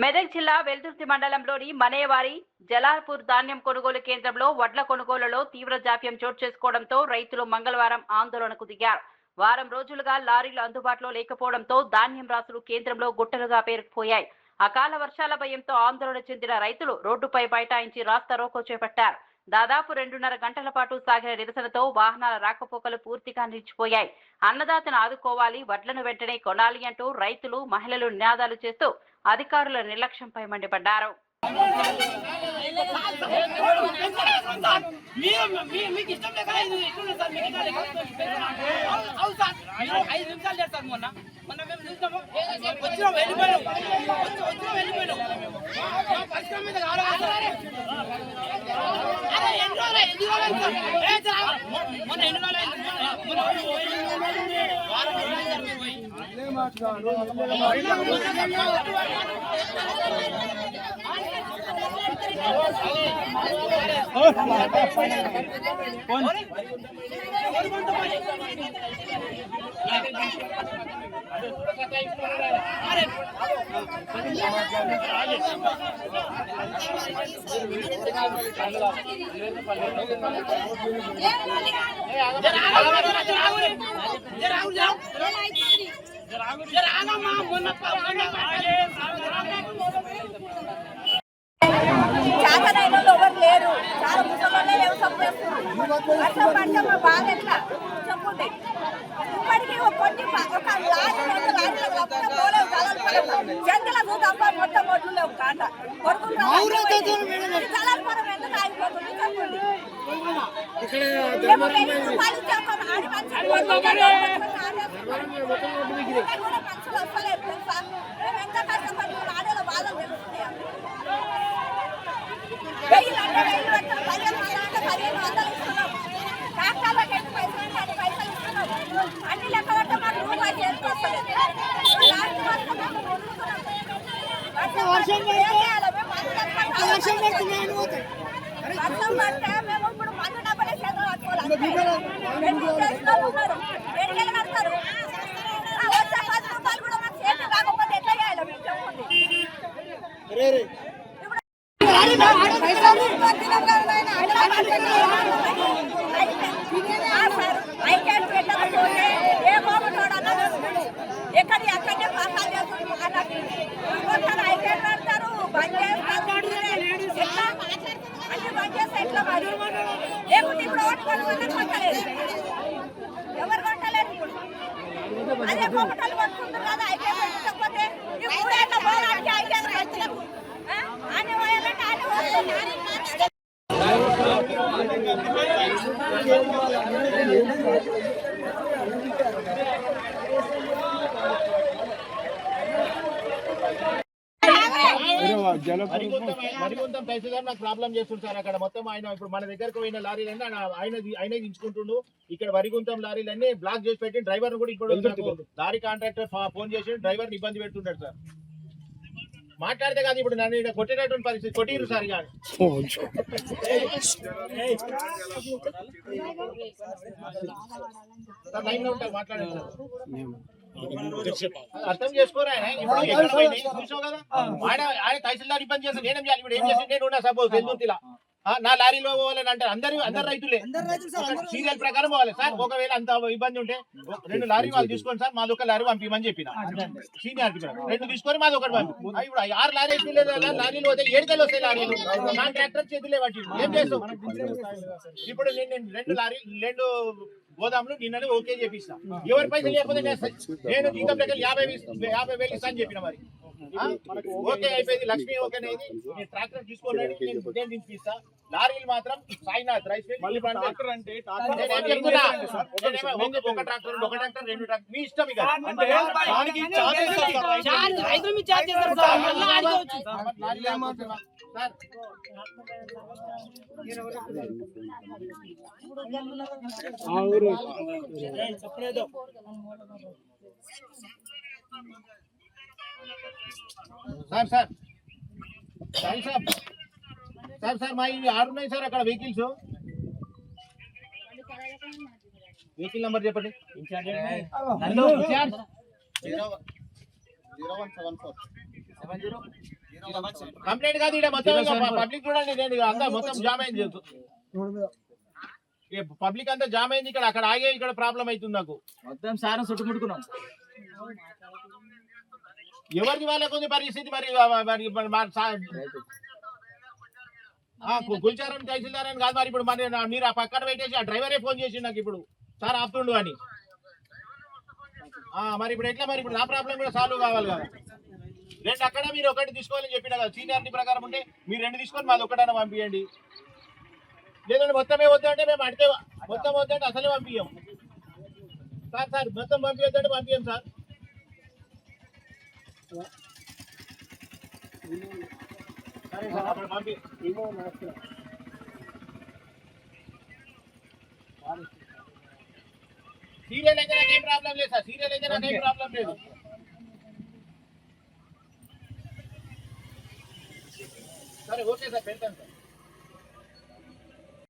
మెదక్ జిల్లా వెల్దుర్తి మండలంలోని మనేవారి జలాల్పూర్ ధాన్యం కొనుగోలు కేంద్రంలో వడ్ల కొనుగోలులో తీవ్ర జాప్యం చోటు చేసుకోవడంతో రైతులు మంగళవారం ఆందోళనకు దిగారు. వారం రోజులుగా లారీలు అందుబాటులో లేకపోవడంతో ధాన్యం రాసులు కేంద్రంలో గుట్టలుగా పేరుకుపోయాయి. అకాల వర్షాల భయంతో ఆందోళన చెందిన రైతులు రోడ్డుపై బైఠాయించి రాస్తారోకో చేపట్టారు. దాదాపు 2.5 గంటల పాటు సాగిన నిరసనతో వాహనాల రాకపోకలు పూర్తిగా నిలిచిపోయాయి. అన్నదాతను ఆదుకోవాలి, వడ్లను వెంటనే కొనాలి అంటూ రైతులు, మహిళలు నినాదాలు చేస్తూ అధికారుల నిర్లక్ష్యంపై మండిపడ్డారు. చాకరైన ఎవరు లేరు, చాలా ముసలోళ్ళే వ్యవసాయం చేస్తున్నారు. వర్షం పడితే మా బాధ ఎట్లా చెప్పుంది. ఇప్పటికీ కొన్ని ఒక లారీ జంతుల చూద్దాం మొత్తం ఒడ్లు లేవు కాట జలాల్పురం ఎందుకు ఆగిపోతుంది చెప్పండి. మనుషులు వస్తలేదు తెలుసా, మేము ఎంత కష్టపడి ఆడలో బాధలు తెలుస్తున్నాయి. వెయ్యి పెట్టాం, 1500 ఇస్తున్నాం. డాక్టర్లకు ఎంత పైసలు అంటే అన్ని పైసలు ఇస్తున్నాం. అన్ని లెక్క పట్ట మాకు రూపాయి చేసుకొస్తలేదు. వర్షం పడితే మేము ఇప్పుడు మందు డబ్బులే చేతులు పట్టుకోవాలి. ఎడికెళ్ళి కడతారు. వచ్చే 10 రూపాయలు కూడా మాకు చేతి కాకపోతే ఎట్లా చేయాలి మీరు చెప్పండి. ఐకేట్ పెట్టకపోతే ఏ బాబుతోడు అన్నది ఎక్కడి అక్కడే పాసాలు చేస్తున్నారు. ఐకేట్ పెడతారు, బంద్ చేస్తారు, అన్ని బంద్ చేస్తే ఎట్లా మరి. లేకుంటే ఇప్పుడు ఓటు కొనుక్కుని కొట్టలేదు, ఎవరు కొట్టలేదు. ఇప్పుడు అదే కోపటాలు కొట్టుకుంటారు కదా. ఐకేట్ పెట్టకపోతే ఇప్పుడు ఎట్లా పోరాడికి ఐకేట్ పెట్టలేదు. అని పోయాలంటే అని పోతుంది. మరికొంతం తహసీల్దార్ నాకు ప్రాబ్లం చేస్తుంది సార్. అక్కడ మొత్తం ఆయన ఇప్పుడు మన దగ్గరకు పోయిన లారీలన్నీ ఆయన దించుకుంటుండు. ఇక్కడ వరిగుంతం లారీలన్నీ బ్లాక్ చేసి పెట్టి డ్రైవర్ కూడా ఇప్పుడు లారీ కాంట్రాక్టర్ ఫోన్ చేసి డ్రైవర్ ఇబ్బంది పెడుతున్నాడు సార్. మాట్లాడితే కాదు ఇప్పుడు నన్ను ఇక్కడ కొట్టేటటువంటి పరిస్థితి. కొట్టిరు సార్ కానీ లైన్ లో ఉంటారు మాట్లాడండి సార్. అర్థం చేసుకోరా చూసావు కదా. ఆయన తహసీల్దార్ ఇబ్బంది చేస్తాను నేనేం చేయాలి. ఇప్పుడు ఏం చేసి నేను ఉన్నా సపోజ్ వెల్దుర్తిలా నా లారీలో పోవాలని అంటే అందరు రైతులే సీరియల్ ప్రకారం పోవాలి సార్. ఒకవేళ అంత ఇబ్బంది ఉంటే 2 లారీ వాళ్ళు తీసుకోండి సార్, మాది ఒక లారీ పంపిమని చెప్పిన సీనియారిటీ 2 తీసుకొని మాది ఒకటి పంపి. ఇప్పుడు 6 లారీలు పోతే 7 కళ్ళు వస్తాయి లారీలు. నా ట్రాక్టర్ చేతులే పట్టి ఏం చేస్తావు. ఇప్పుడు నేను 2 గోదాములు నిన్ననే ఓకే చేపిస్తా. ఎవరి పైసలు లేకపోతే నేను జీతం దగ్గర 50,000 ఇస్తా అని చెప్పిన. మరి ఓకే అయిపోయింది. లక్ష్మి ఓకే అనేది ట్రాక్టర్ తీసుకోండి నేను దింపిస్తా. లారీలు మాత్రం సాయినాథ్ రైస్ మిల్ ఒక ట్రాక్టర్ 2 ట్రాక్టర్ మీ ఇష్టం. ఇక sir sir sir sir sir sir మా 6 ఉన్నాయి సార్ అక్కడ వెహికల్స్. వెహికల్ నంబర్ చెప్పండి. ఇన్ఛార్జ్ 0174 70 కంప్లైంట్ కాదు ఇక్కడ మొత్తం పబ్లిక్ చూడండి, నేను అంతా మొత్తం జామ్ అయింది. పబ్లిక్ అంతా జామ్ అయింది ఇక్కడ, అక్కడ ఆగే ఇక్కడ ప్రాబ్లం అవుతుంది నాకు. మొత్తం సారం చుట్టుముట్టుకున్నాం. ఎవరిది వాళ్ళకు ఉంది పరిస్థితి మరి. గుల్చారం తహసీల్దార్ అని కాదు మరి. ఇప్పుడు మరి మీరు ఆ పక్కన పెట్టేసి ఆ డ్రైవరే ఫోన్ చేసి నాకు ఇప్పుడు సార్ ఆపుతుండు అని. మరి ఇప్పుడు ఎట్లా మరి? ఇప్పుడు నా ప్రాబ్లం కూడా సాల్వ్ కావాలి కదా. రెండు అక్కడ మీరు ఒకటి తీసుకోవాలని చెప్పిన కదా, సీనియారిటీ ప్రకారం ఉంటే మీరు రెండు తీసుకొని మాది ఒకటైనా పంపించండి. లేదంటే మొత్తమే వద్దంటే మేము అడితే మొత్తం వద్దంటే అసలే పంపించాం సార్. సార్ మొత్తం పంపించద్దంటే పంపించాం సార్. సరే సార్ అప్పుడు పంపి. సీరియల్ అయితే నాకేం ప్రాబ్లం లేదు సార్, సీరియల్ అయితే నాకేం ప్రాబ్లం లేదు. సరే ఓకే సార్, పెడతాను సార్.